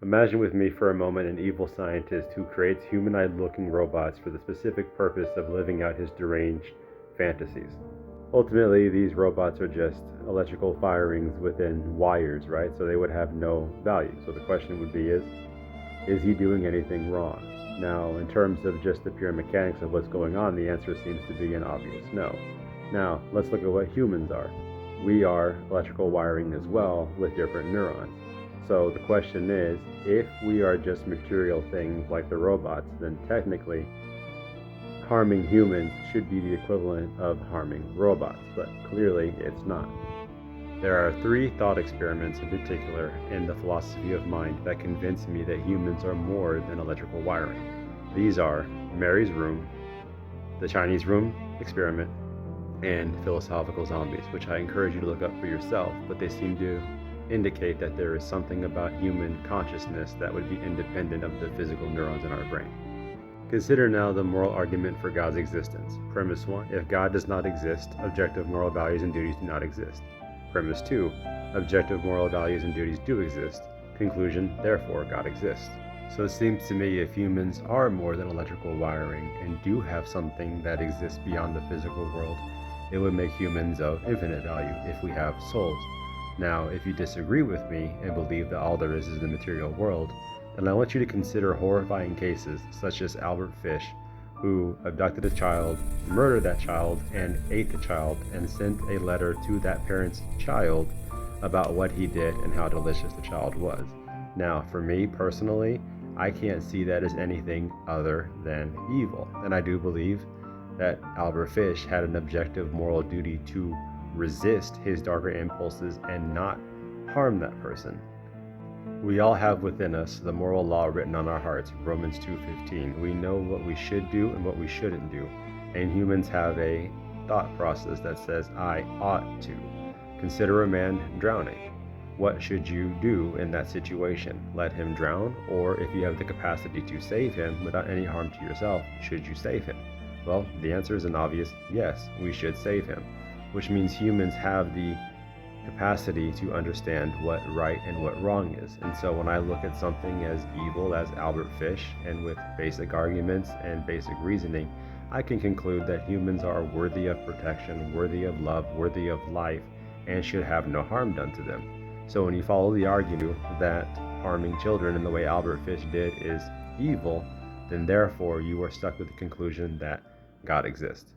Imagine with me for a moment an evil scientist who creates humanoid looking robots for the specific purpose of living out his deranged fantasies. Ultimately, these robots are just electrical firings within wires, right? So they would have no value. So the question would be is he doing anything wrong? Now, in terms of just the pure mechanics of what's going on, the answer seems to be an obvious no. Now, let's look at what humans are. We are electrical wiring as well with different neurons. So the question is, if we are just material things like the robots, then technically harming humans should be the equivalent of harming robots, but clearly it's not. There are three thought experiments in particular in the philosophy of mind that convince me that humans are more than electrical wiring. These are Mary's Room, the Chinese Room experiment, and philosophical zombies, which I encourage you to look up for yourself, but they seem to indicate that there is something about human consciousness that would be independent of the physical neurons in our brain. Consider now the moral argument for God's existence. Premise 1, if God does not exist, objective moral values and duties do not exist. Premise 2, objective moral values and duties do exist. Conclusion, therefore God exists. So it seems to me if humans are more than electrical wiring and do have something that exists beyond the physical world, it would make humans of infinite value if we have souls. Now, if you disagree with me and believe that all there is the material world, then I want you to consider horrifying cases such as Albert Fish, who abducted a child, murdered that child, and ate the child, and sent a letter to that parent's child about what he did and how delicious the child was. Now, for me personally, I can't see that as anything other than evil, and I do believe that Albert Fish had an objective moral duty to resist his darker impulses and not harm that person. We all have within us the moral law written on our hearts, Romans 2:15. We know what we should do and what we shouldn't do. And humans have a thought process that says, I ought to. Consider a man drowning. What should you do in that situation? Let him drown? Or if you have the capacity to save him without any harm to yourself, should you save him? Well, the answer is an obvious yes, we should save him, which means humans have the capacity to understand what right and what wrong is. And so when I look at something as evil as Albert Fish, and with basic arguments and basic reasoning, I can conclude that humans are worthy of protection, worthy of love, worthy of life, and should have no harm done to them. So when you follow the argument that harming children in the way Albert Fish did is evil, then therefore you are stuck with the conclusion that God exists.